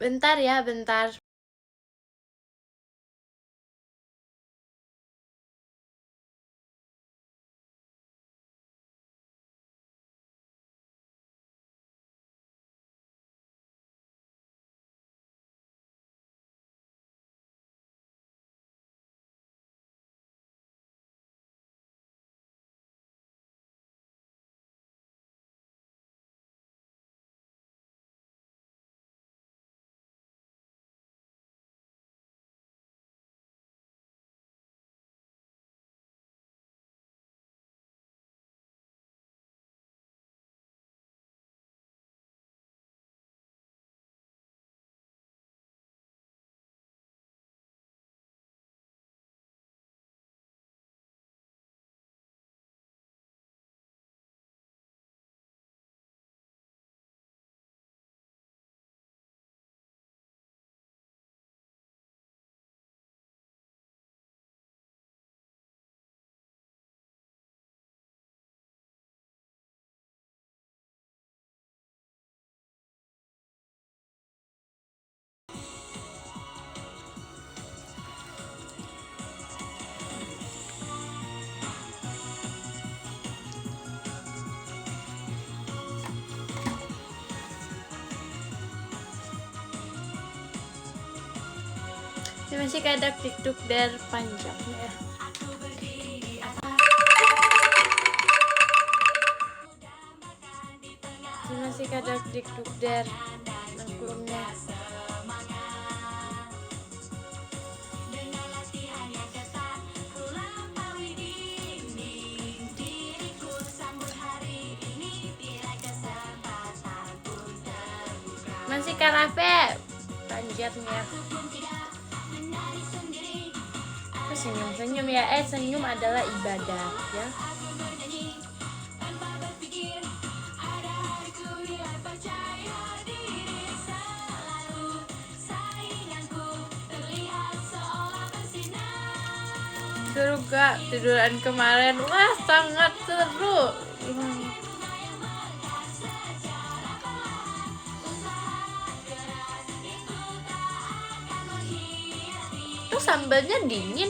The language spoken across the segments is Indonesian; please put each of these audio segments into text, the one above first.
Bentar ya, bentar. Ini masih kayak tiktok der panjang ya. Ini masih kayak tiktok der nangkulumnya. Masih karafe panjatnya. Senyum-senyum ya, senyum adalah ibadah ya. Seru gak tiduran kemarin? Wah, sangat seru. Tuh sambalnya dingin.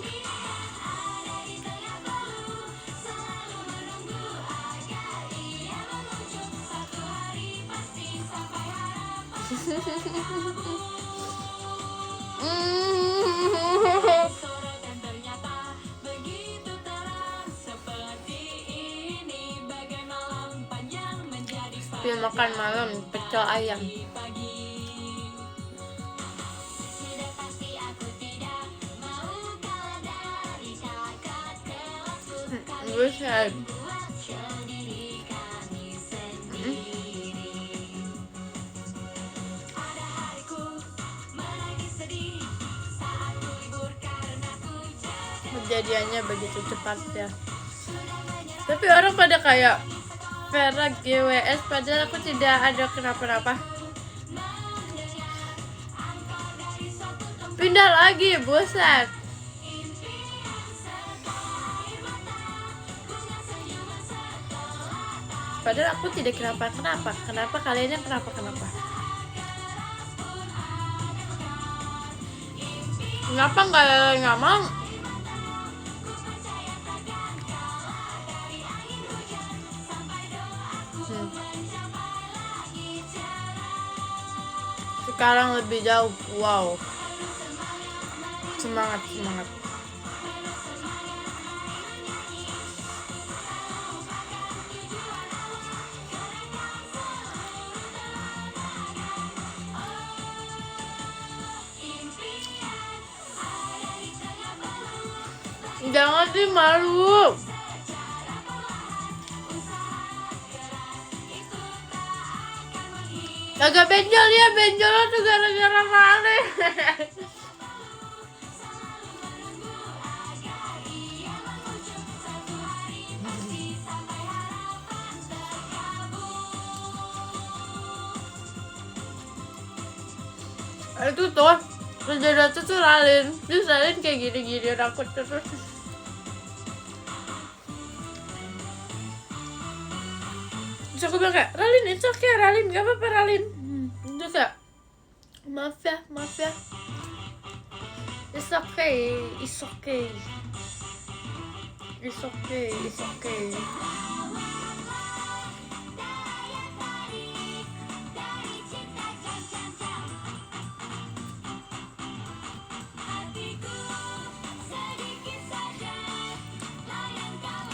Dia makan malam pecel ayam. Buset. Kejadiannya begitu cepat ya. Tapi orang pada kayak Vera GWS, padahal aku tidak ada kenapa-napa. Pindah lagi, buset. Padahal aku tidak kenapa-kenapa. Kenapa kalian yang kenapa-kenapa? Kenapa nggak mau? Sekarang lebih jauh, wow. Semangat. Jangan sih, malu. Agak benjol ya, benjolnya tuh gara-gara Rale. Itu tuh kejadian tuh Ralin, terus Ralin kayak gini-gini aku terus. Terus aku bilang kayak, Ralin, it's okay Ralin, gak apa-apa Ralin. Terus kayak, Maaf ya, maaf ya. It's okay, it's okay. It's okay, it's okay.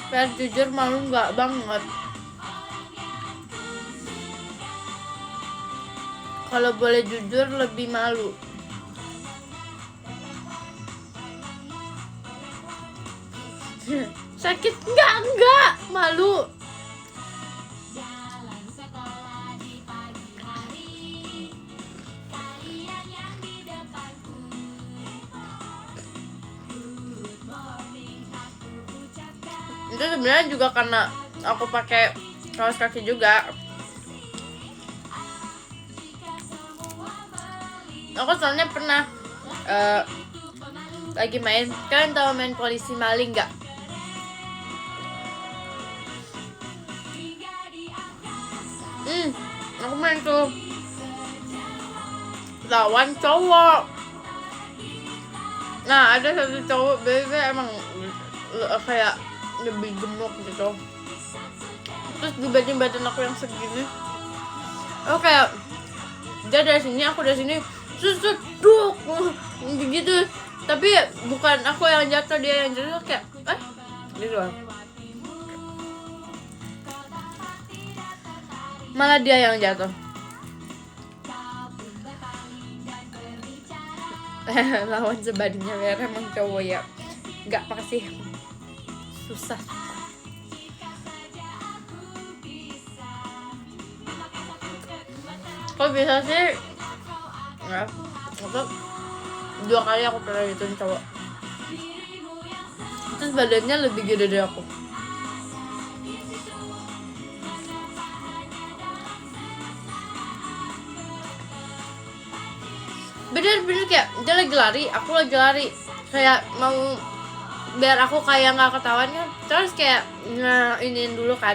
Biar jujur malu nggak banget. Kalau boleh jujur lebih malu. Sakit enggak, malu. Itu sebenarnya juga karena aku pakai kaos kaki juga. Aku soalnya pernah lagi main, kalian tahu main polisi maling nggak? Aku main tuh lawan cowok. Nah, ada satu cowok biasanya emang kayak lebih gemuk gitu. Terus dibanding badan aku yang segini, aku kayak dia dari sini, aku dari sini, duk begitu. Tapi bukan aku yang jatuh, dia yang jatuh, kayak gitu. Malah dia yang jatuh. Lawan sebandingnya Vera emang cowok ya. Gak pasti susah. Kok bisa sih? Nggak, aku 2 kali aku pernah gituin cowok. Terus badannya lebih gede dari aku. Bener-bener kayak dia lagi lari, aku lagi lari, kayak mau biar aku kayak nggak ketahuan kan, terus kayak iniin dulu kan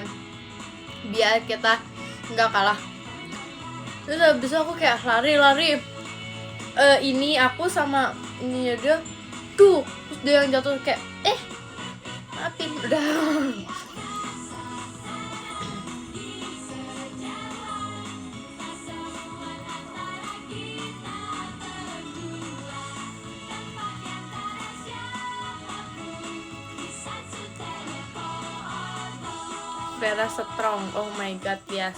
biar kita nggak kalah. Terus habis itu aku kayak lari ini aku sama ini dia tuh, terus dia yang jatuh kayak maafin udah. Vera strong, oh my god, yes.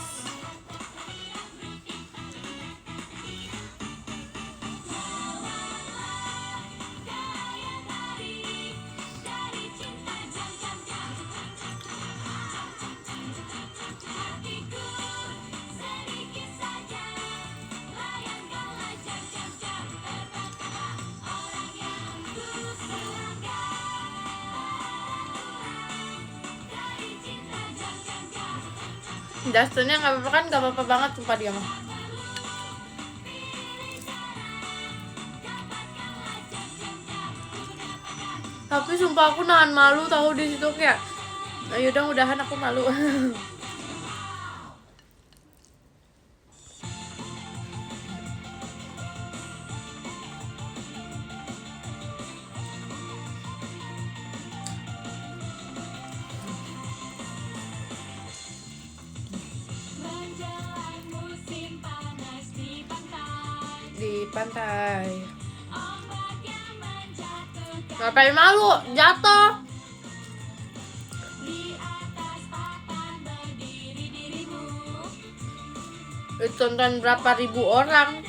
Dustinnya nggak apa-apa kan, nggak apa-apa banget sumpah dia mah. Tapi sumpah aku nahan malu tahu di situ kayak, ayo dong udahan aku malu. Di pantai. Ngapain malu? Jatuh. Ditonton berapa ribu orang.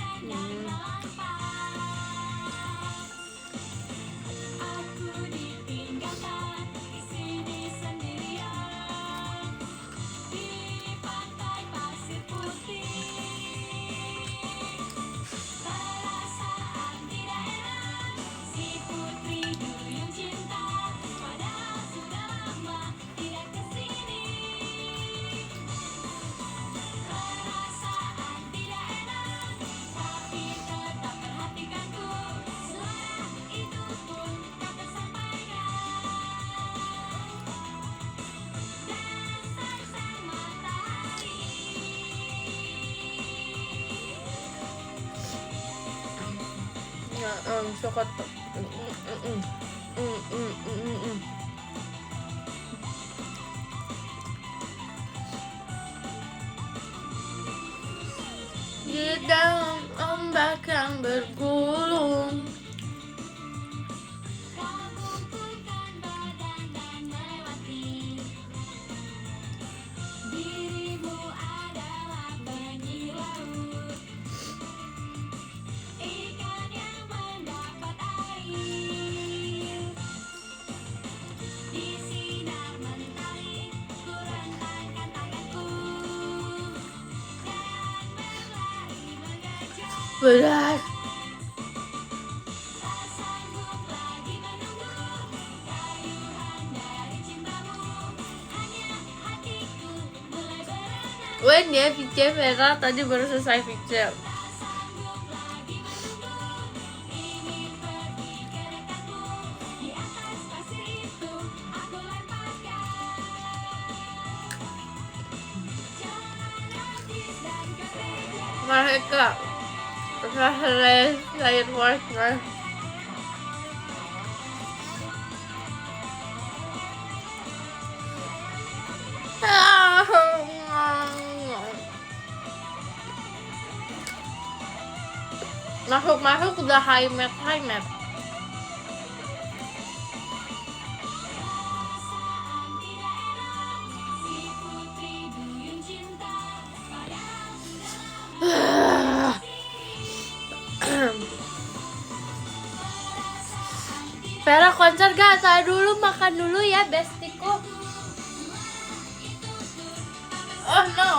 suka tuh. Di dalam ombak yang bergulung. Berat. Wen ya, VC Vera tadi baru selesai VC. Mereka selesai worknya. Masuk udah high mat. Vera konser gak? Tahan dulu, makan dulu ya bestiku. Oh no.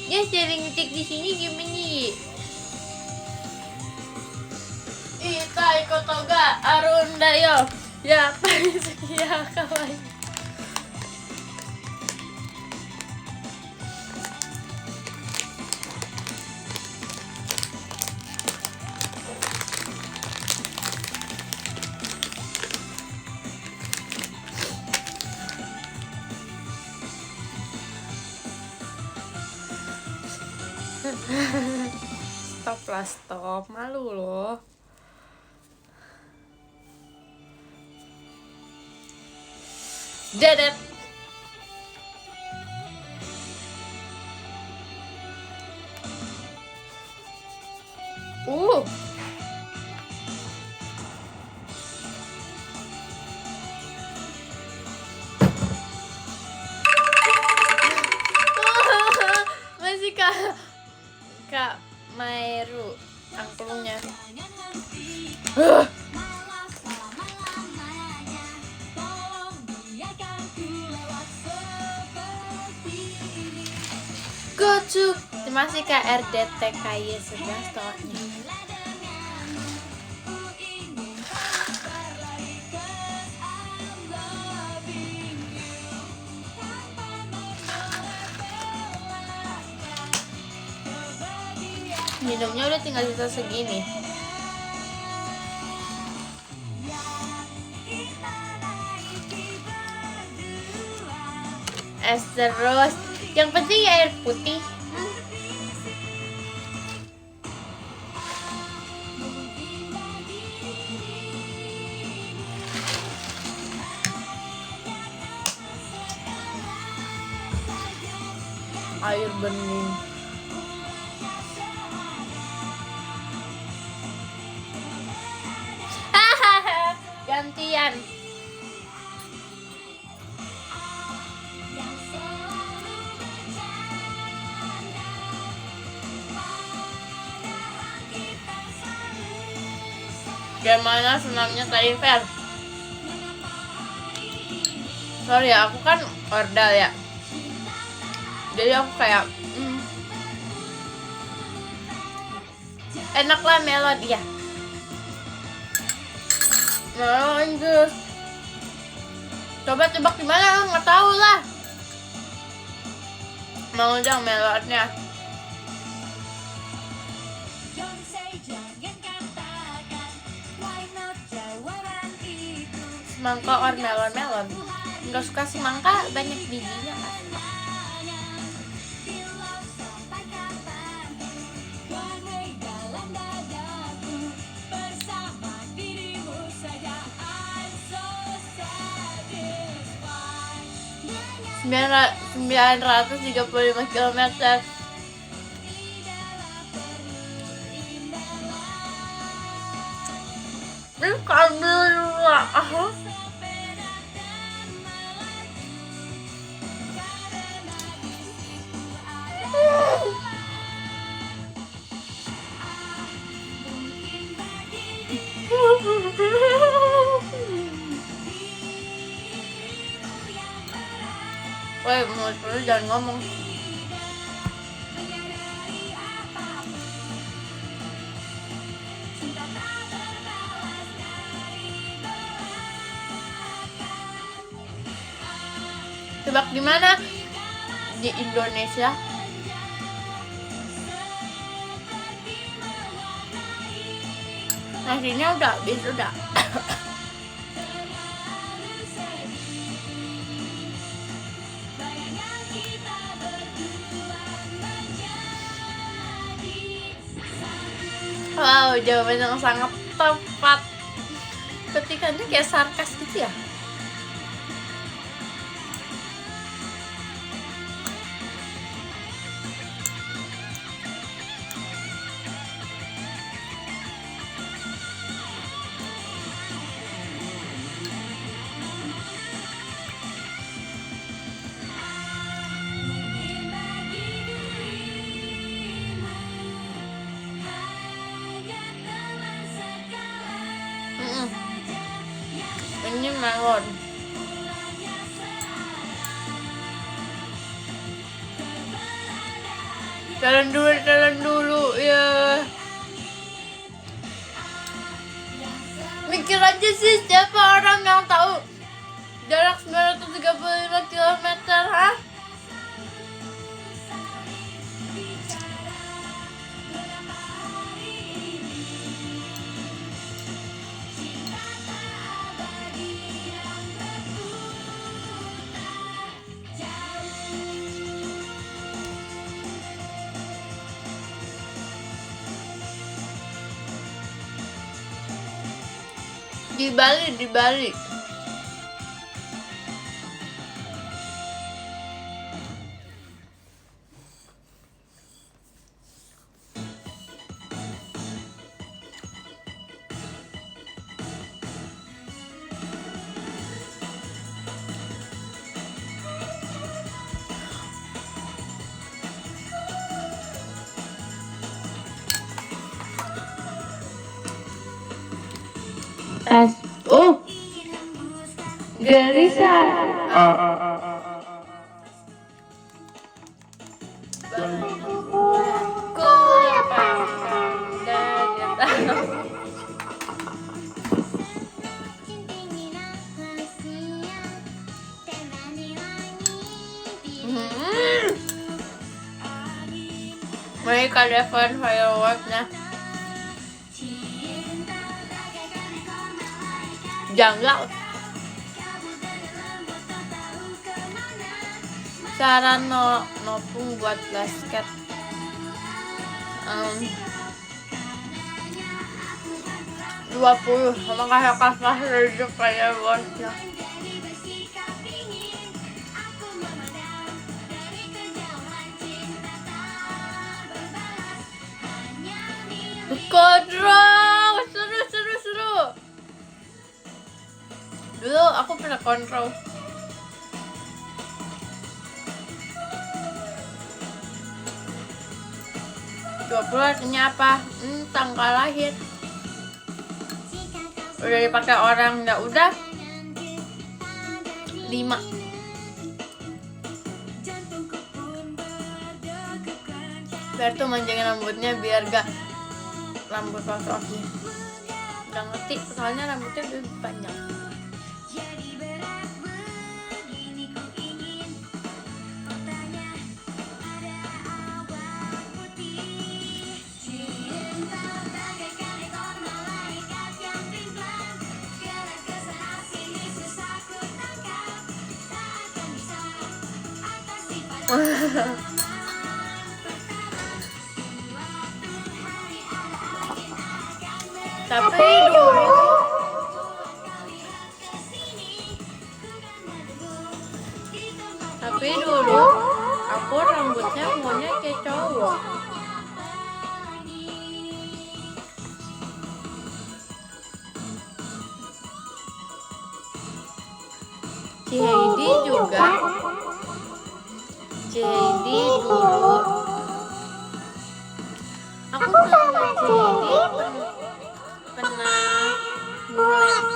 Ya sering ngetik di sini gimana? Ita ikut toga Arunda yo. Ya, ya kawan. Stop, malu loh. Dedet. Masih Kak Mairu angklungnya. Gocuk. Terima kasih Kak RDTKY 11 tonya. Minumnya udah tinggal sisa segini. Es terus. Yang penting ya air putih. Air bening. Gantian. Gimana senamnya tadi Fer? Sorry ya, aku kan ordal ya. Jadi aku kayak enak lah melon, iya. Lanjut. Coba tebak di mana? Nggak tahu lah. Mau dong melonnya. Semangka or melon. Nggak suka semangka, banyak bijinya kan. 935 kilometer. Alhamdulillah. Woi, mulut lu jangan ngomong. Tebak di mana? Di Indonesia. Nasinya udah habis, udah. Wow, jawaban yang sangat tepat. Ketikannya kayak sarkas gitu ya. Ini melon. Jalan dulu ya. Mikir aja sih, siapa orang yang tahu jarak 935 kilometer, ha? Di Bali. Oh, gelisah. Mereka dapat fireworksnya. Janggal. Cara nopung buat basket. 20 sama kayak kasar hidup kayak bosnya. Kontrol, seru. Dulu aku pernah kontrol. Artinya apa? Tanggal lahir. Udah dipakai orang, nggak udah 5. Biar tuh manjangin rambutnya biar gak rambut laki-laki. Udah ngerti, soalnya rambutnya lebih panjang. Tapi Tapi dulu aku rambutnya maunya kayak cowok. Si Heidi juga. Si Heidi dulu. Aku sama si Heidi pernah mulai.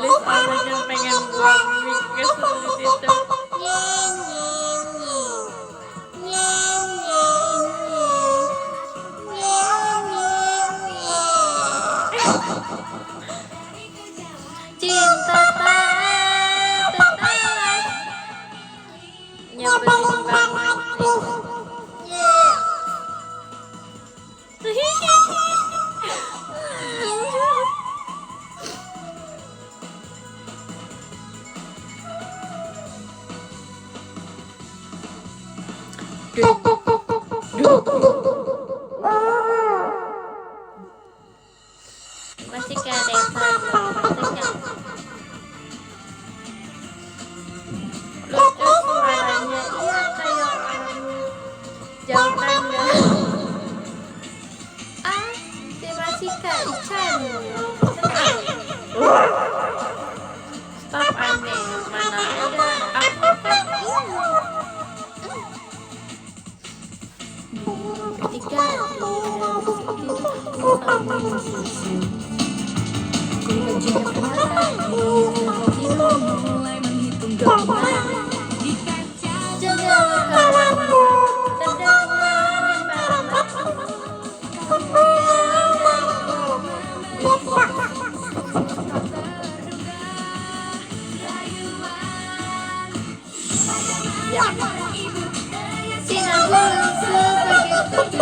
List orang yang pengen buang mic ke sulit itu. Cinta tak terbalas, nyebelin banget. Masih kayak desa maksudnya lucu suaranya, iya kayak orang jauhan ya. Si Masika Ican stop aneh, mana ada aku kan ketika mulai menghitung domba di kaca jendela kamar sinar bulan sebegitu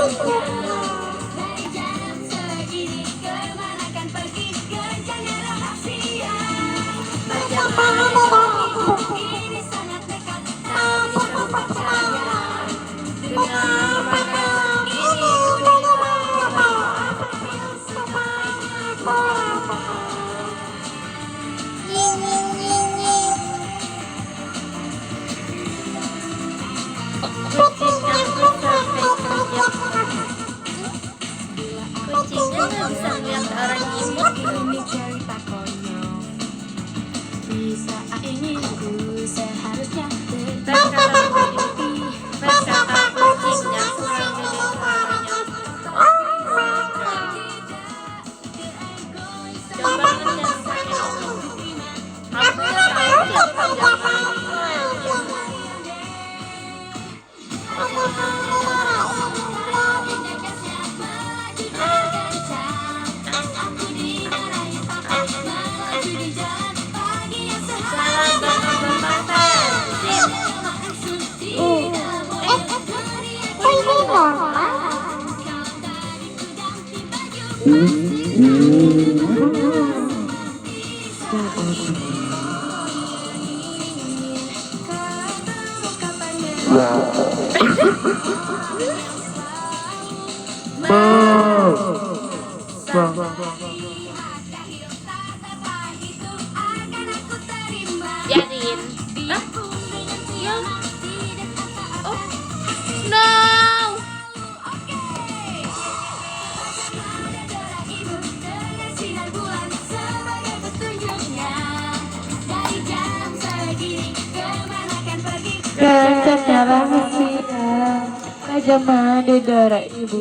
kucingnya nggak bisa lihat orang imut. Ini cerita konyol. Di saat ini ku seharusnya Kata kucingnya kurang gede suaranya. Coba ngetes saya. Aku nggak tahu yang panjang. Jadiin. Oh no. Secara Mesir, kejaman di darah ibu.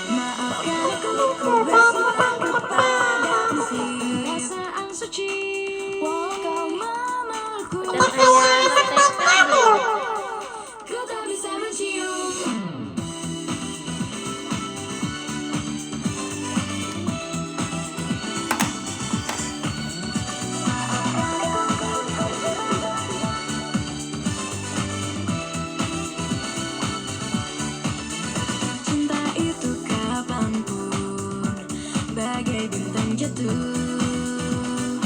Maafkan aku bersumpah kepadamu perasaan suci. Walau kau memelukku, Dan kayak TK belum. ku tak bisa mencium. Cinta itu kapanpun bagai bintang jatuh,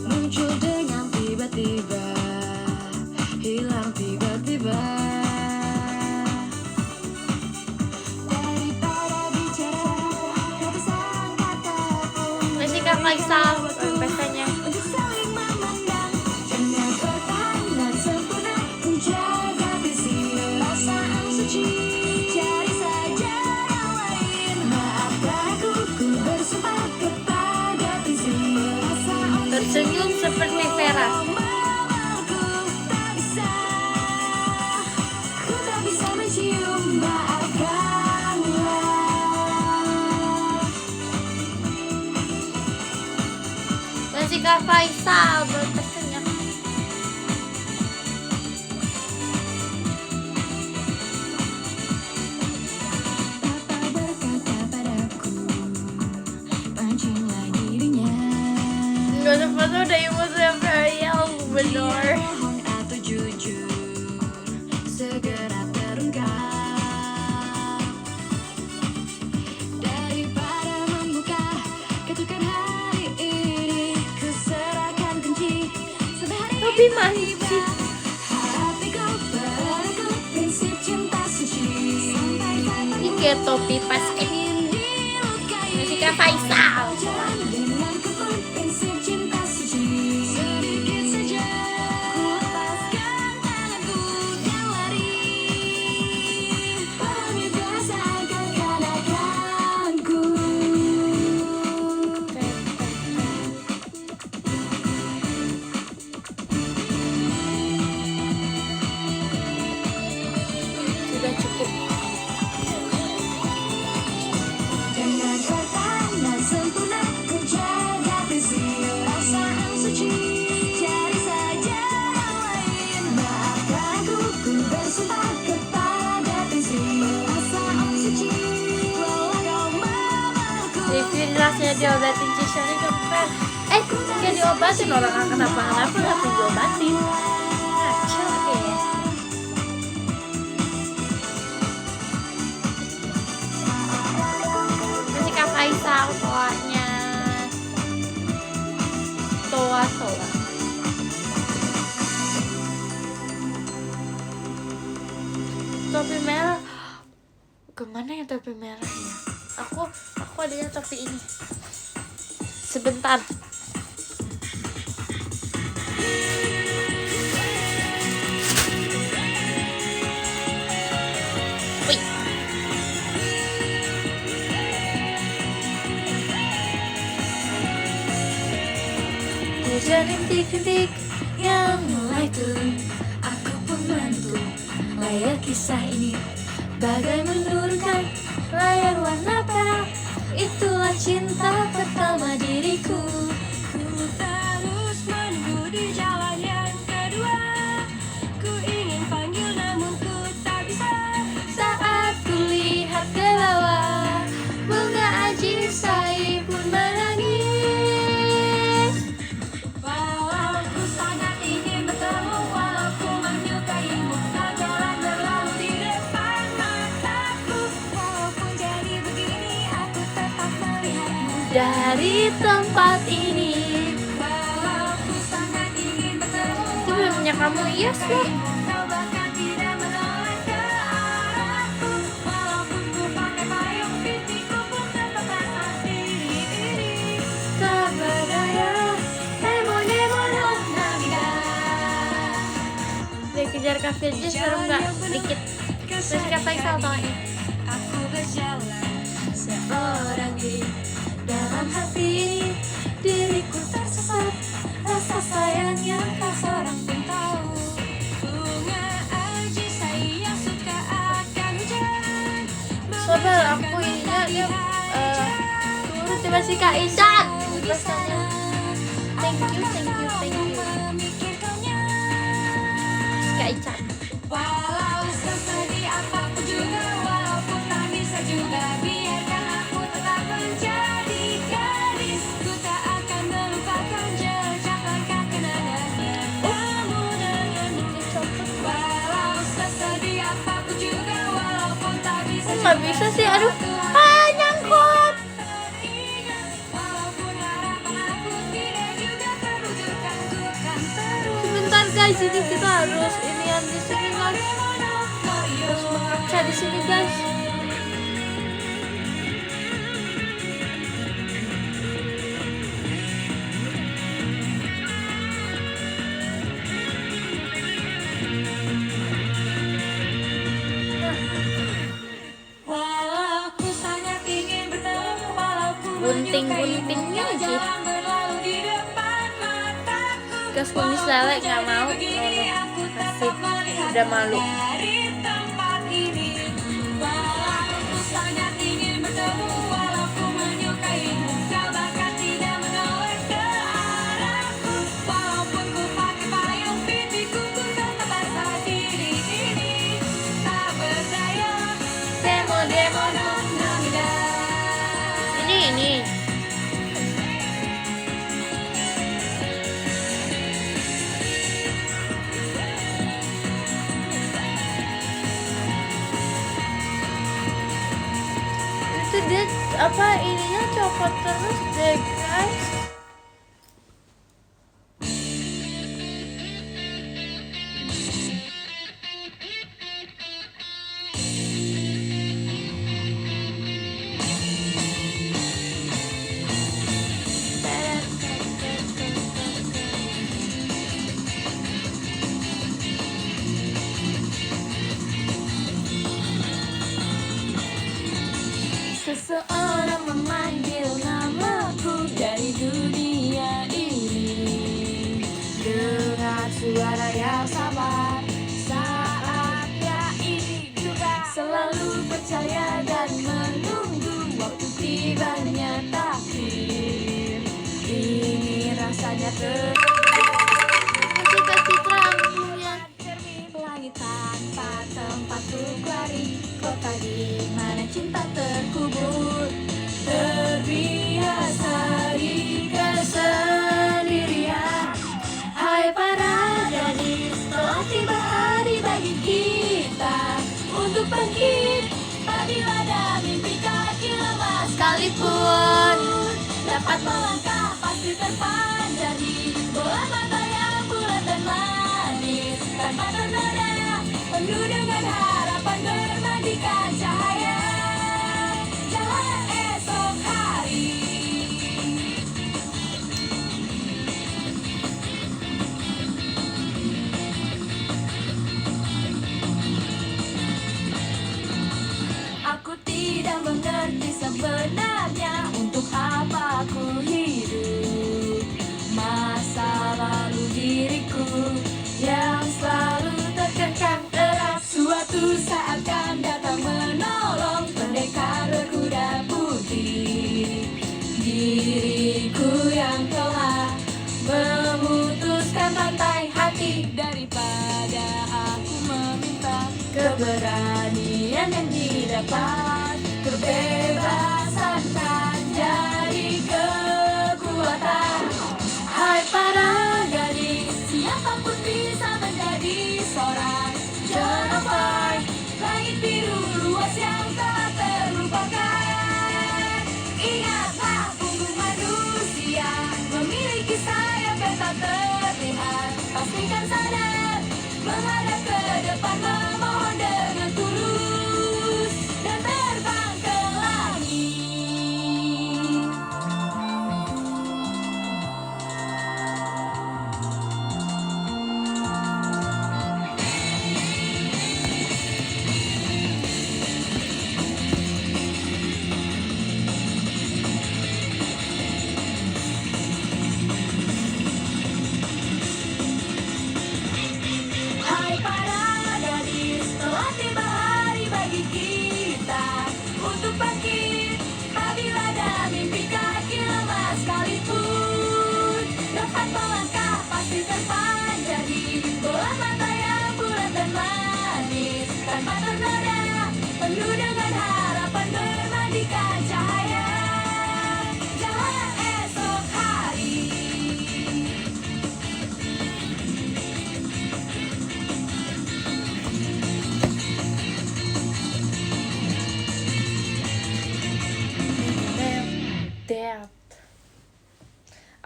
muncul dengan tiba-tiba, hilang tiba-tiba. Daripada bicara ratusan kata pun Masih Kak Faisal pestanya. untuk saling memandang, jangan bertahan dan sempurna menjaga visi perasaan suci. Cari saja yang lain. Maafkan aku, ku bersumpah kepada visi perasaan suci. Tersenyum seperti Vera. Memelukku tak bisa, ku tak bisa mencium. Maafkanlah. Masih Kak Faisal pestanya. Papa berkata padaku, pancinglah dirinya. Nggak ada foto dari Vera yang benar. Bohong atau jujur, segera terungkap. Daripada membuka ketukan hari ini, ku serahkan kunci sampai hari Tapi tiba. masih. Hatiku padaku, prinsip cinta suci. Sampaikan Ini kayak topi pas ingin dilukai. Masih Kak Faisal. Jalan dengan kebun prinsip cinta suci. Sedikit saja ku lepaskan tanganku dan lari. Pahami perasaan kekanakanku. Sudah cukup. Dengan bertahan dan sempurna menjaga visi perasaan suci. Cari saja yang lain. Maafkan aku, ku bersumpah kepada visi perasaan suci. Walau kau memelukku, Review rasanya diobatin Cisani kemarin. Nggak diobatin, orang nggak kenapa-kenapa tapi diobatin. Ngaco ya. Masih Kak Faisal toanya. Toa. Topi merah. Kemana ya topi merahnya? Aku adanya topi ini. Sebentar. Wih. Hujan rintik-rintik yang mulai turun, aku pun menentu layar kisah ini bagai menurunkan layar warna perak. Itulah cinta pertama diriku. ku terus menunggu di jalan yang kedua. Ku ingin panggil namun ku tak bisa. Saat ku lihat ke bawah, bunga ajisai pun menangis. Walau ku sangat ingin bertemu, walau ku menyukaimu, kau jalan berlalu di depan mataku. Walaupun jadi begini, aku tetap melihatmu. Dari tempat ini. Walau ku sangat ingin bertemu, Itu belumnya kamu yes loh. kau bahkan tidak menoleh ke arahku. Walaupun ku pakai payung, pipiku pun tetap rasa diri. Tak berdaya, demono nada. Dikejar Kak Firji seru nggak? Dikit. Masih Kak Faisal toanya. Aku berjalan seorang diri dalam hati ini. Diriku tersesat, rasa sayang yang tak seorang pun tahu. Bunga ajisai yang suka Bel, aku ininya dia turun tiba si Kak Isan rasanya. Thank you Kak Ican. Walau sesedih apapun juga, walaupun tak bisa juga, biarkan aku tetap menjadi gadis. Ku tak akan melupakan jejak langkah kenangannya. Kamu denganmu walau sesedih apapun juga, walaupun tak bisa juga, Nggak bisa sih, aduh, nyangkut. walaupun harapan aku tidak juga terwujudkan, ku kan terus. Sebentar guys, ini kita harus inian di sini guys, harus mengaca di sini guys. Walau ku sangat ingin bertemu, walaupun Gunting-guntingnya lagi. jalan berlalu di depan mataku. Gas kumis lele nggak mau, masih udah malu. Dari tempat ini, walau ku sangat ingin bertemu, walaupun menyukaimu, kau bahkan tidak menoleh ke arahku. Walaupun ku pakai payung, pipiku ku tetap basah. Diri ini tak berdaya, demo namida. Ini itu dia apa ininya copot terus deh guys. Seseorang memanggil namaku dari dunia ini dengan suara yang sabar. Saatnya ini juga selalu percaya dan menunggu waktu tibanya takdir. Ini rasanya Masih Kak Citra punya. cermin langit tanpa tempat untuk lari, kota di mana cinta terkubur, terbiasa di kesendirian. Hai para gadis, telah tiba hari bagi kita untuk bangkit. Apabila ada mimpi kaki lemah sekalipun dapat melangkah, pasti terpancar di bola mata yang bulat dan manis, tanpa tanda, penuh dengan harapan bermandikan cahaya jalan esok hari. Aku tidak mengerti sebenarnya untuk apa aku hidup. Masa lalu diriku yang selalu terkekang erat, suatu saat kan datang menolong pendekar berkuda putih. Diriku yang telah memutuskan rantai hati, daripada aku meminta keberanian yang didapat, kebebasan kan jadi kekuatan. Hai para gadis, siapapun bisa menjadi seorang jennifer. Langit biru luas yang telah terlupakan. Ingatlah punggung manusia memiliki sayap yang tak terlihat. Pastikan sadar menghadap ke depan, memohon dengan tulus dan terbang ke langit.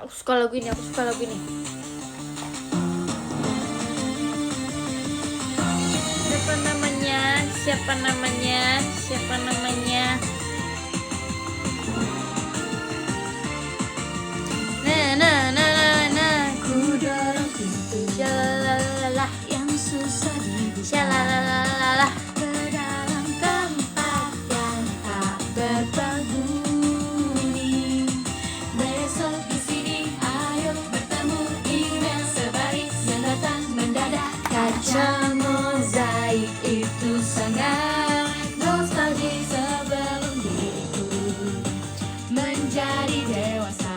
Aku suka lagu ini. Siapa namanya? Ku dorong pintu Shalalala, yang susah dibuka shalalala. ke dalam tempat yang tak berpenghuni. Besok di sini ayo bertemu email sebaris yang datang mendadak. Kaca mozaik itu sangat nostalgia sebelum diriku menjadi dewasa.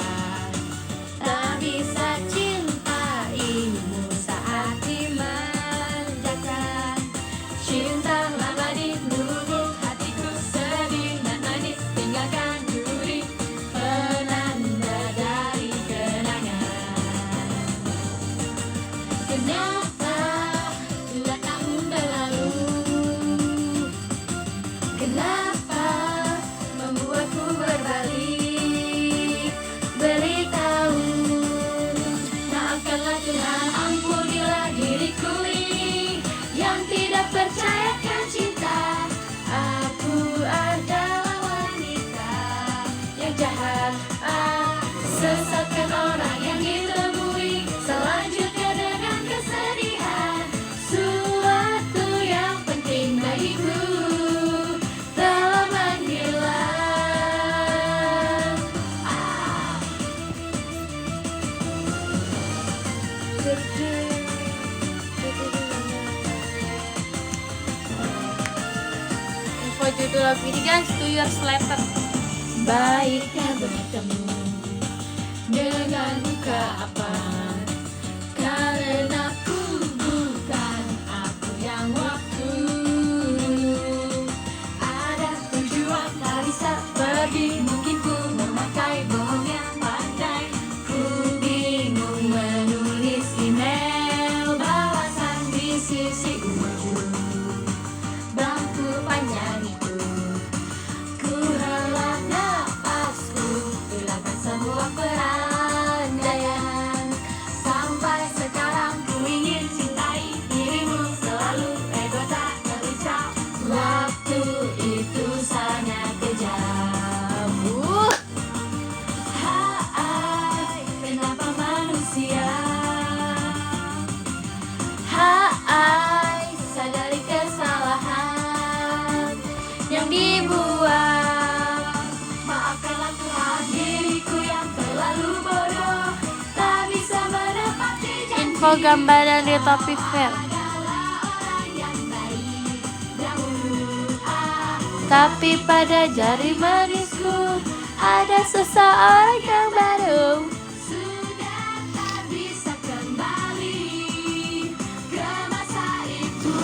Tak bisa cintaimu saat dimanjakan. Cinta lama diluluh hatiku sedih dan manis. Tinggalkan duri penanda dari kenangan. Kenapa 2 tahun berlalu? Kenapa membuatku berbalik? Beritahu, maafkanlah Tuhan, ampunilah diriku ini yang tidak percayakan cinta. Aku adalah wanita yang jahat, sesatkan orang yang ditemui. Selanjutnya dengan kesedihan, suatu yang penting bagiku telah menghilang. Info judul lagu ini guys, 2 Years Later. Baiknya bertemu dengan muka apa? Karena ku bukan aku yang waktu. Ada tujuan tak bisa pergi. Mungkin ku memakai bohong yang pandai. Ku bingung menulis email balasan di sisi ujung bangku panjang itu. Ku hela napasku, hilangkan semua perandaian. Sampai sekarang ku ingin cintai dirimu selalu. Ego tak terucap, waktu itu sangat kejam. Hai, kenapa manusia? Hai, sadari kesalahan yang dibuat. Maafkanlah Tuhan diriku yang terlalu bodoh, tak bisa menepati janji. Info gambaran di topik fair. Adalah orang yang baik dahulu. Tapi pada jari manisku ada seseorang yang baru. Sudah tak bisa kembali ke masa itu.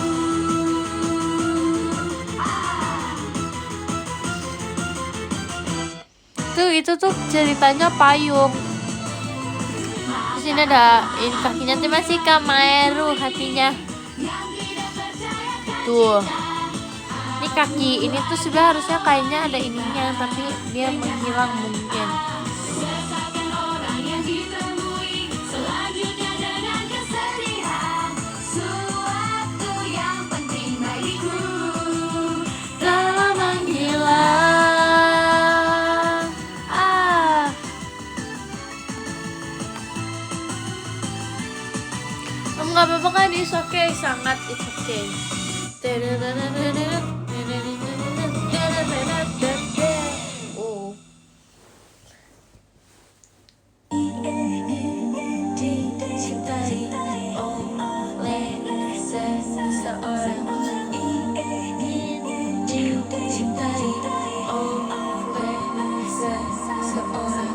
Itu tuh ceritanya payung. Di sini ada ini kakinya tuh masih Kamaru hatinya. Tuh. Ini kaki ini tuh sebenarnya harusnya kayaknya ada ininya tapi dia menghilang mungkin. Sesakan orang yang ditemui, selanjutnya dengan kesedihan. Suatu yang penting bagiku telah Menghilang. Nggak apa-apa kan, it's okay, sangat it's okay. Oh. dicintai oleh seseorang. Dicintai oleh seseorang.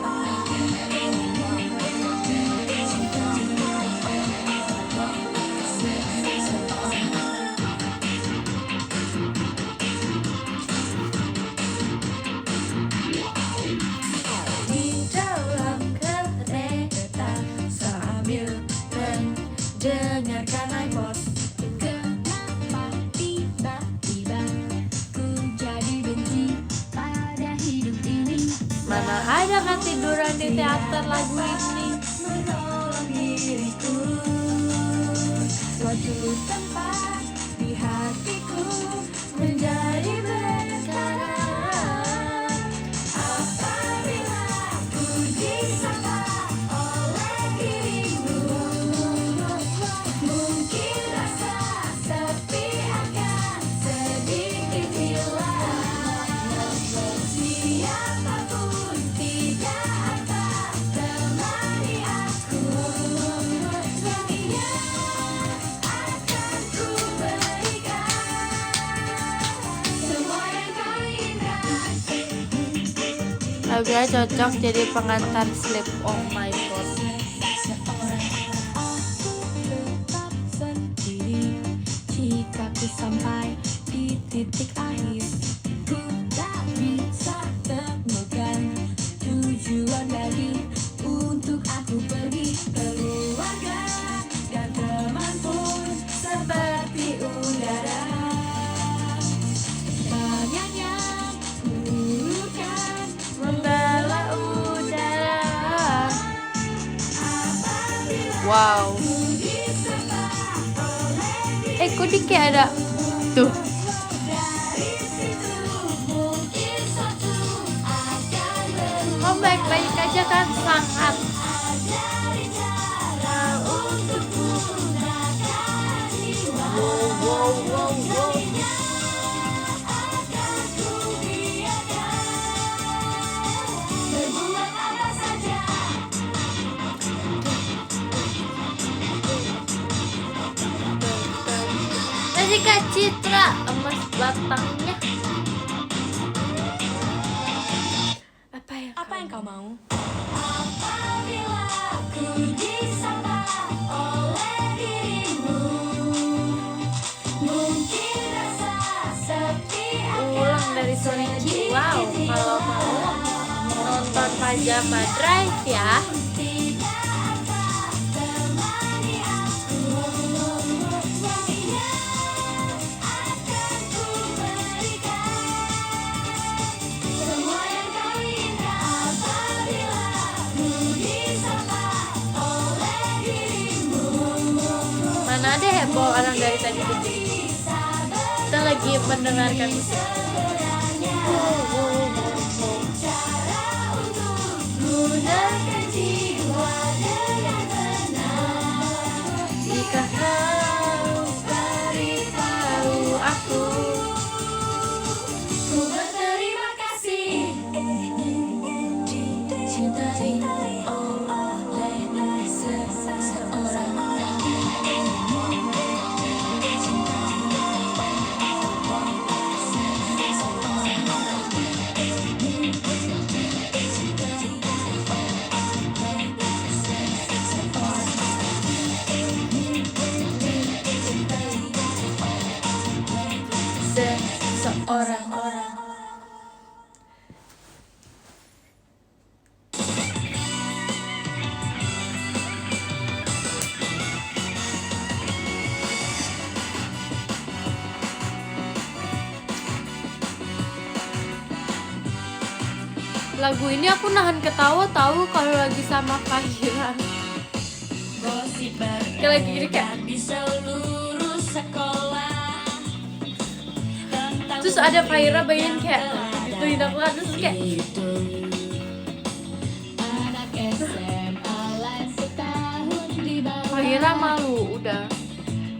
tiduran di teater lagu ini. Menolong diriku, suatu tempat di hatiku menjadi berkarat. Apabila ku disapa oleh dirimu, mungkin rasa sepi akan sedikit hilang. Siapapun tidak akan temani aku, yang ia akan ku berikan semua yang kau inginkan. Lagunya cocok jadi pengantar Sleep on My God. Aku tetap sendiri jika ku sampai di titik akhir. Ku tak bisa temukan tujuan lagi untuk aku pergi. Keluarga dan teman pun seperti udara, banyak yang menurunkan Membela udara. apabila Wow. disapa oleh Kok di kayak ada tuh. dari situ, mungkin suatu akan berubah. Oh baik-baik aja kan sangat. Ajari cara untuk menggunakan jiwa. Jadinya akan ku biarkan berbuat apa saja. Tadi Kak Citra emas batangnya. Apa yang kau mau? Apabila ku disapa oleh dirimu, mungkin rasa sepi ulang dari Sonichi. Wow, kalau mau nonton Pajama Drive ya. tidak akan temani aku, yang ia akan ku berikan semua yang kau inginkan. Apabila ku disapa oleh dirimu, Mana ada heboh orang dari tadi berdiri. bisa Kita lagi mendengarkan musik. sebenarnya cara untuk menggunakan jiwa dengan tenang. Jika kau beritahu aku. Ku berterima kasih dicintai oleh seseorang. Seseorang. Lagu ini aku nahan ketawa tahu kalau lagi sama Kahiran. Kayak lagi gini kayak. Di seluruh sekolah, Terus ada Kaira bagian kayak gituin aku kan, terus kayak anak SMA lain setahun di bawah. Kaira malu udah.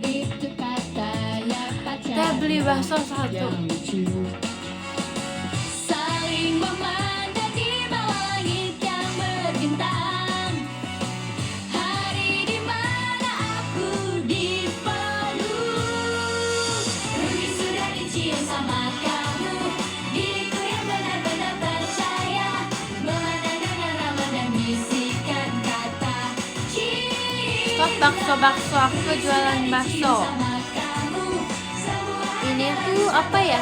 Itu katanya Kita beli bakso satu. saling memandang di bawah langit yang berbintang. Hari di mana aku dipeluk, rugi sudah dicium sama kamu. Diriku yang benar-benar percaya, memandang Ramadan bisikan kata cinta. Stop bakso, aku kejualan bakso. Sama kamu, semua Ini tuh apa ya?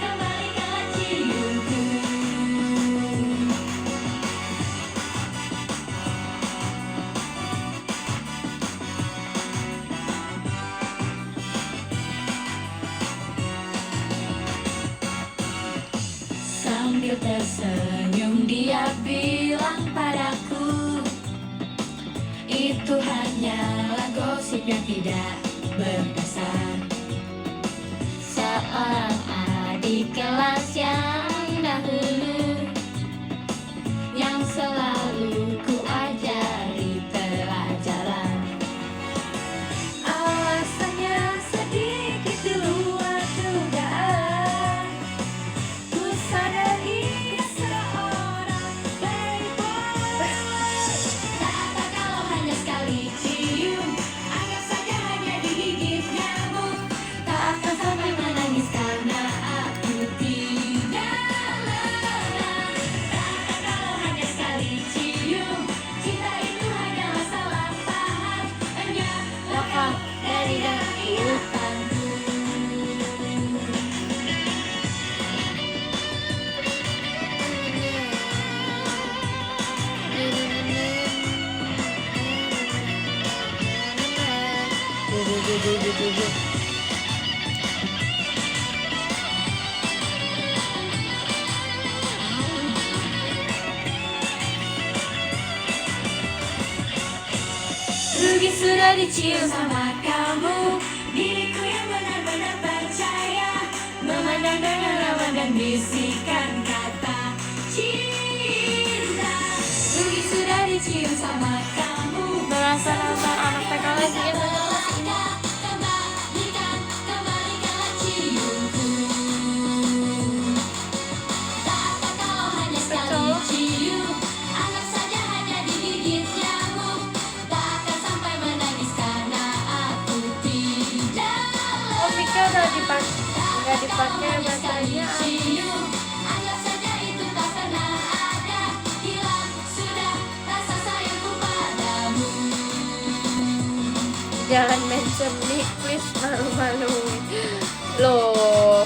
kembalikanlah ciumku. Sambil sambil tersenyum dia bilang padaku, itu hanyalah gosip yang tidak berdasar. Seorang adik kelas yang dahulu, yang selalu ku ajari pelajaran. Alasannya sedikit di luar dugaan, ku sadar ia seorang playboy. Tak kalau hanya sekali cium, anggap saja hanya digigit nyamuk. Tak akan sampai menangis karena aku tidak lelah. Tak kalau hanya sekali cium, cinta itu hanyalah salah paham, hanya lepas dari ingatanku. Rugi sudah dicium sama kamu, diriku yang benar-benar percaya, memandang dengan rawan dan bisikan kata cinta. Rugi sudah dicium sama kamu, Merasa nonton anak TK lagi ya. Kembalikanlah ciumku. Tak kalau hanya sekali cium, anggap saja hanya digigit nyamuk. Tak akan sampai menangis karena aku tidak Oh, Mika udah nggak dipakai bacanya. cium. Anggap saja itu tak pernah ada, hilang sudah rasa sayangku padamu. Jangan mention Nick, please, malu-maluin loh.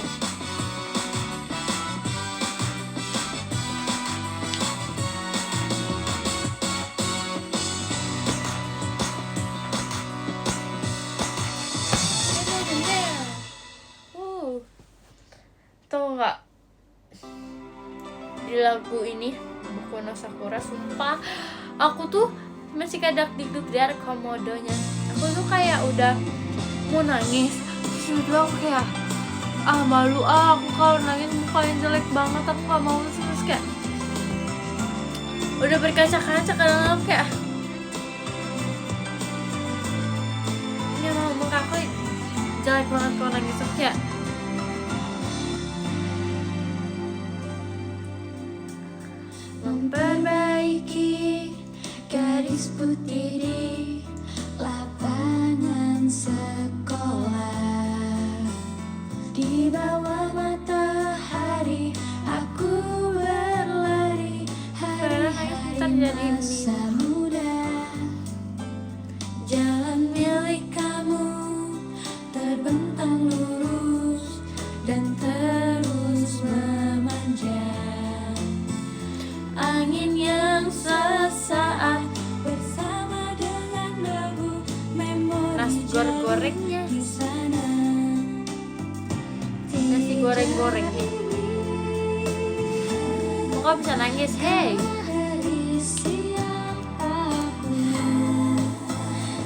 Tau nggak, di lagu ini Boku no Sakura, sumpah aku tuh masih kayak dikduk dari komodonya. Aku tuh kayak udah mau nangis, terus tiba-tiba aku kayak malu aku kalau nangis mukanya jelek banget, aku nggak mau. Terus kayak udah berkaca-kaca, kadang-kadang kayak ini mau muka aku jelek banget kalau nangis. Terus kayak Memperbaiki garis putih di lapangan sekolah. Di bawah matahari aku berlari, hari-hari masa muda. Jalan milik kamu terbentang lurus dan terus memanjang. Angin yang sesaat bersama dengan debu memori nasi gorengnya, di sana. nasi goreng-gorengnya. Kok bisa nangis, hey? Hari siapapun,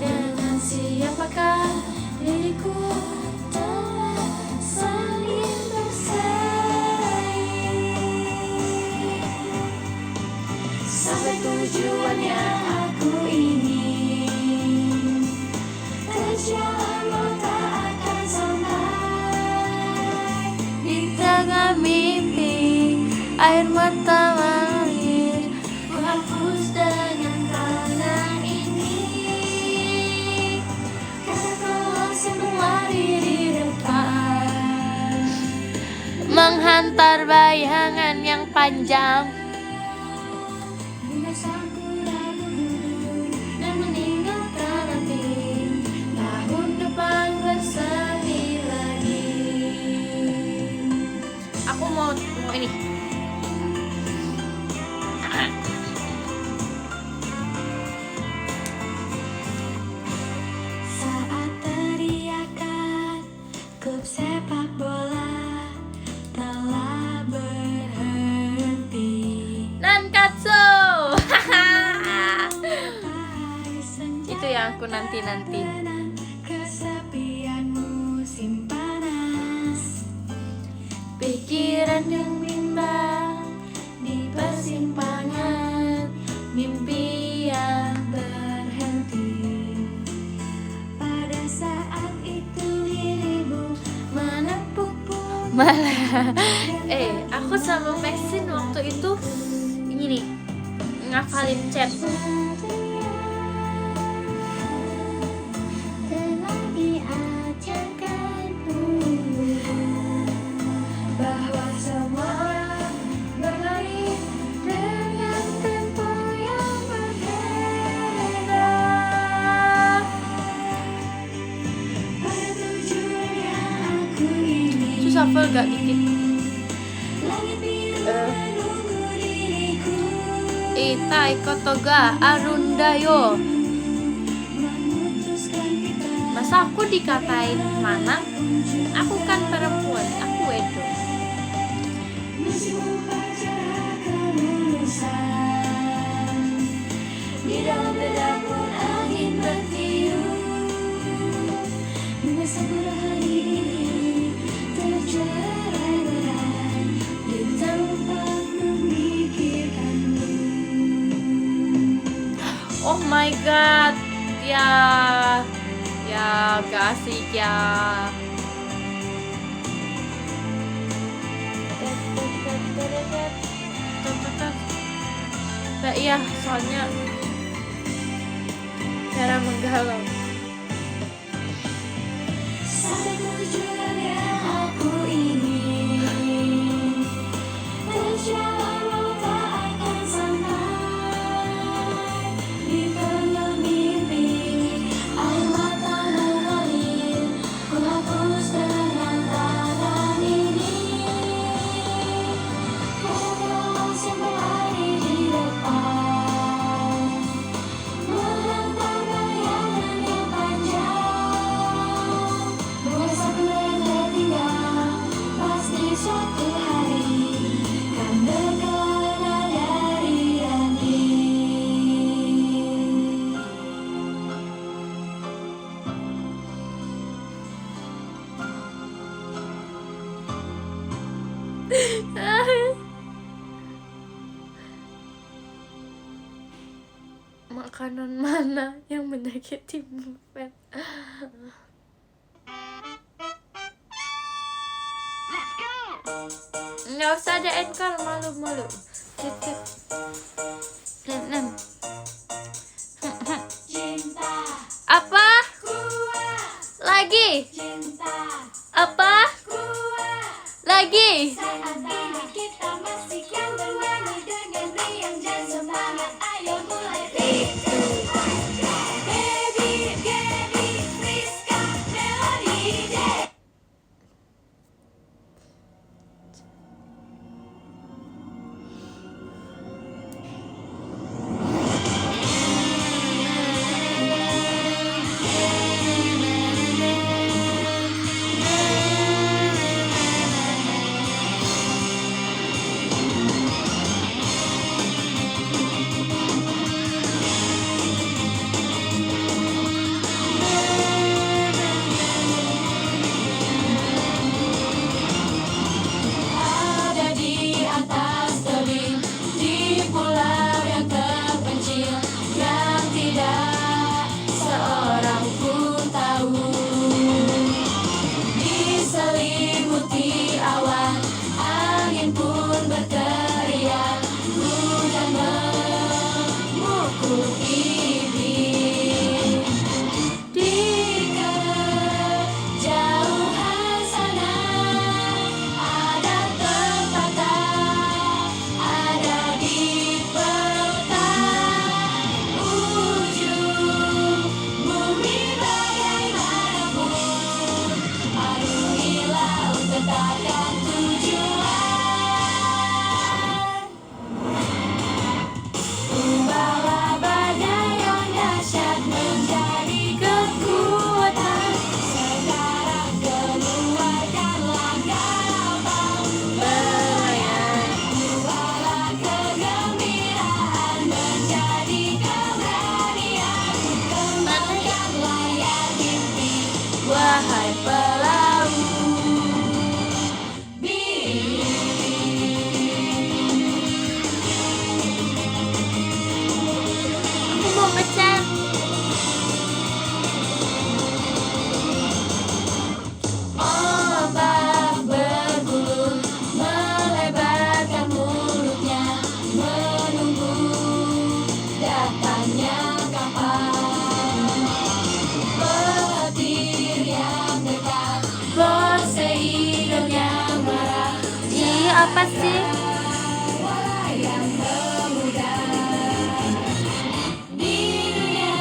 dengan siapakah diriku telah saling bersaing. Sampai tujuan yang aku ingin, terjalan walau tak akan sampai. Di tengah mimpi, air mata mengalir, Ku hapus dengan tangan ini kataku langsung berlari di depan. menghantar bayangan yang panjang. Bunga sakura gugur dan meninggalkan api. Tahun depan bersemi lagi. Aku mau ini. Saat teriakan klub sepak bola telah berhenti, aku nanti. Kesepianmu simpanas, Pikiran yang bimbang di persimpangan, mimpi yang berhenti. Pada saat itu dirimu menepukku. malah aku sama Maxine waktu itu ini nih ngafalin chat. Telah diajarkanku bahwa semua berlari dengan tempo yang berbeda. Pada tujuan yang aku ingin, Susah gak dikit. langit biru menunggu diriku. Itai kotoga arundayo. Memutuskan kita Masa aku dikatain lanang? Aku kan perempuan, aku edo. musim upacara kelulusan. Di dalam dedaunan angin bertiup, bunga sakura hari ini tercerai-berai di tempat memikirkanmu. Oh my god. Ya gak asik ya. Nah, iya, soalnya cara menggalau. Sampai tujuan yang aku ingin, terjalan walau tak akan sampai. Di tengah mimpi, air mata mengalir, ku hapus dengan tangan ini. Kau sampai hari di depan, menentang bayangan yang panjang. Bunga sakura yang tertinggal, pasti suatu hari kan berkelana dari ranting. Makanan mana yang menyakitimu, Fen? Nggak usah ada encore, malu-malu. Cip. Cinta Apa? kuat, Lagi? cinta Apa? kuat. Lagi? Saat ini kita masih kan bernyanyi dengan riang dan semangat. Ayo mulai rindu. Gaby, Friska, Melody, J. apa sih? yang memudah di dunia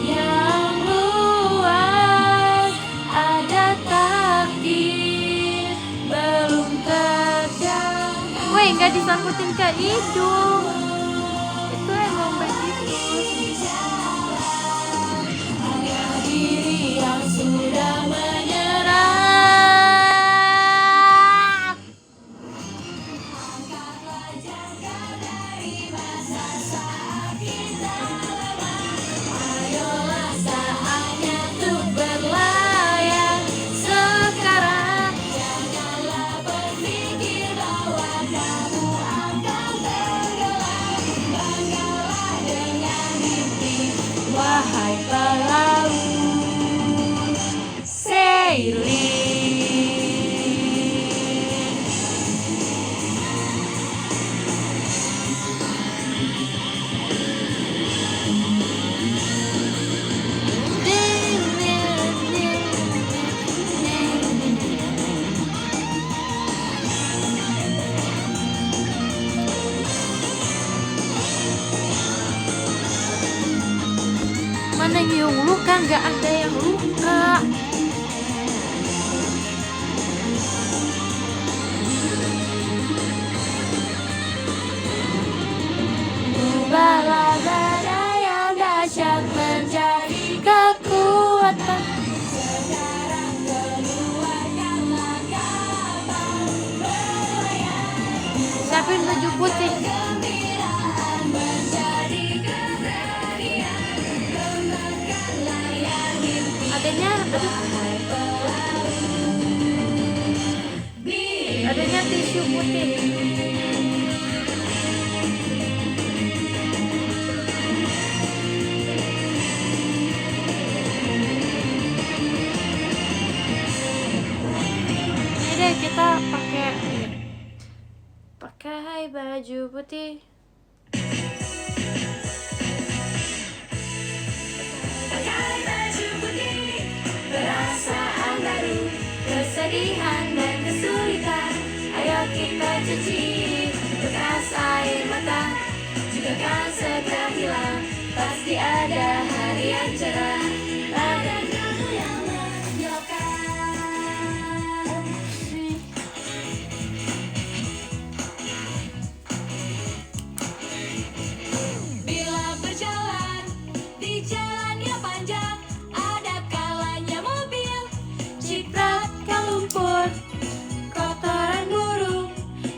yang luas ada takdir belum terjadi. Woi, nggak disangkutin ke hidung. Itu emang begitu. Hanya diri yang sudah menyerah. Angkatlah jangkar dari masa saat kita lemah. Ayolah saatnya untuk berlayar sekarang. Janganlah berpikir bahwa kamu akan tenggelam. Banggalah dengan mimpi, wahai pelaut sailing. Mana yang luka? Nggak ada yang luka. Ubahlah badai yang dahsyat menjadi kekuatan. Sekarang keluarkanlah kapal berlayar. Siapin baju putih. Kegembiraan menjadi keberanian. Kembangkan layar mimpi. Adanya, aduh, adanya tisu putih. Ini deh kita pakai baju putih. Pakai baju putih, perasaan baru, kesedihan dan kesulitan. Ayo kita cuci bekas air mata, juga kan segera hilang. Pasti ada hari yang cerah, ada kamu yang menjauhkan. Bila berjalan di jalan yang panjang, ada kalanya mobil cipratkan lumpur, kotoran burung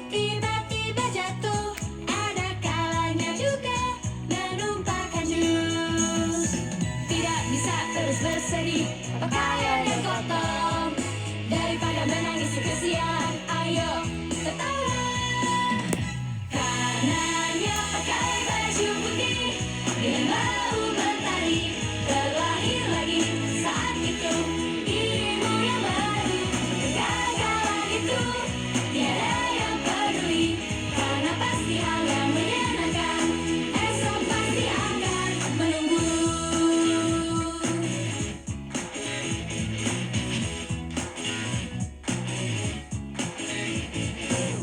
tiba-tiba jatuh. Ada kalanya juga menumpahkan jus. Tidak bisa terus bersedih, pakaian yang kotor. Daripada menangis kesian, ayo ketawa. Karenanya pakai baju putih, dengan mau bertari, terlahir lagi saat itu dirimu yang baru. Kegagalan itu tiada yang peduli, karena pasti hal yang menyenangkan esok pasti akan menunggu.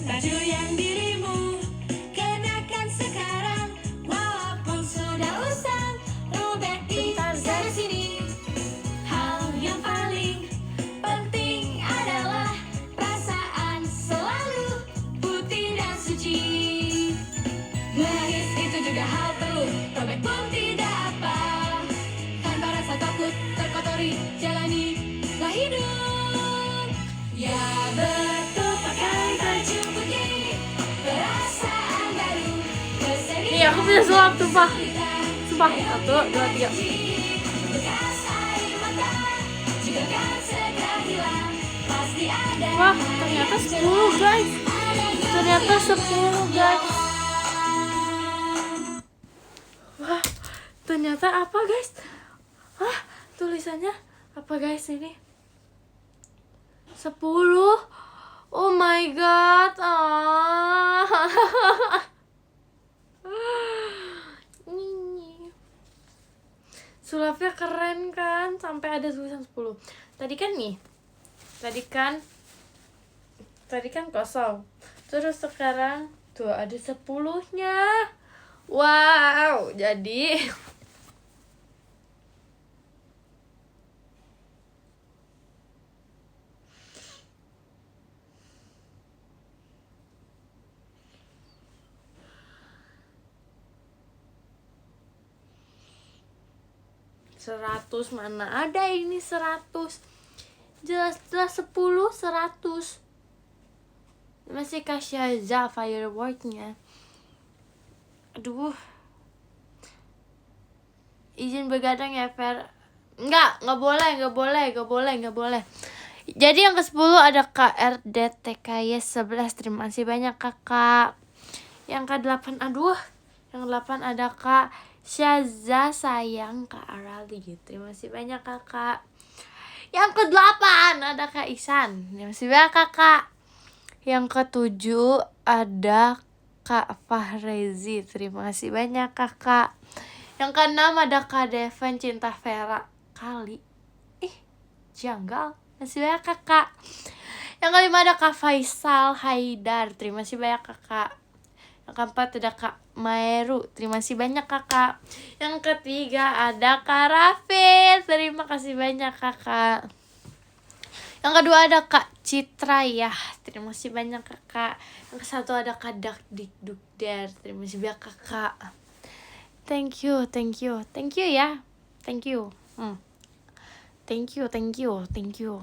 Baju yang dirimu kenakan sekarang, walaupun sudah usang, robek di sana sini. Hal yang paling penting adalah perasaan selalu putih dan suci. Menangis itu juga hal perlu, robek pun tidak apa. Tanpa rasa takut terkotori, jalanilah hidup. Ya betul, pakai baju putih, perasaan baru, kesedihan. Nih aku punya sulap, sumpah. Sumpah, 1, 2, 3. Bekas air mata, juga kan segera hilang. Pasti ada. Wah, ternyata 10 guys. Ternyata 10 guys. Wah, ternyata apa guys? Hah, tulisannya apa guys ini? 10. Oh my god. Ini. Sulapnya keren kan? Sampai ada tulisan 10. Tadi kan Tadi kan kosong. Terus sekarang tuh ada 10-nya. Wow, jadi 100 mana ada ini 100. Jelas-jelas 10 100. Masih kasih aja fireworknya. Aduh. Izin begadang ya, Fer. Enggak boleh. Jadi yang ke-10 ada KRDTKY 11. Terima kasih banyak kakak. Yang ke-8 yang ke-8 ada Kak Syaza sayang Kak Arali. Terima kasih banyak kakak. Yang ke-8 ada Kak Isan. Terima kasih banyak kakak. Yang ke-7 ada Kak Fahrezi. Terima kasih banyak kakak. Yang ke-6 ada Kak Devan Cinta Vera kali. Janggal. Terima kasih banyak kakak. Yang ke-5 ada Kak Faisal Haidar. Terima kasih banyak kakak. Yang ke-4 ada Kak Maeru. Terima kasih banyak kakak. Yang ke-3 ada Kak Raffi. Terima kasih banyak kakak. Yang ke-2 ada Kak Citra ya. Terima kasih banyak kakak. Yang ke-1 ada Kak Dakdikdukder. Terima kasih banyak kakak. Thank you ya. Thank you. Thank you.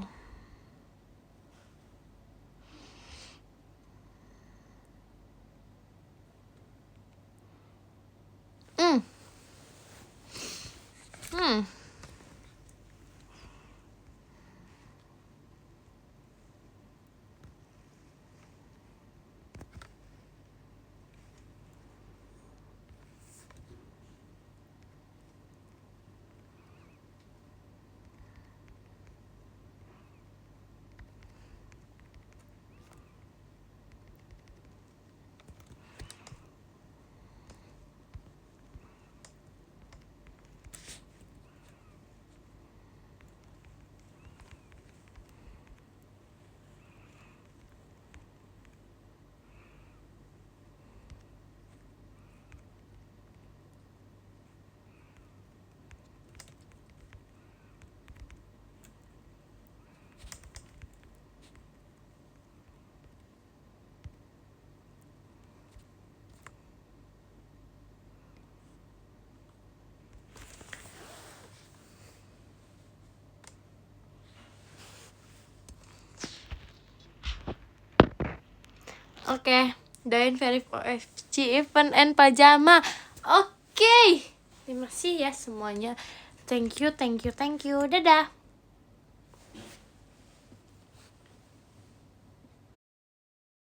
Oke, doain Verivo FC event and pajama. Oke. Terima kasih ya semuanya. Thank you. Dadah.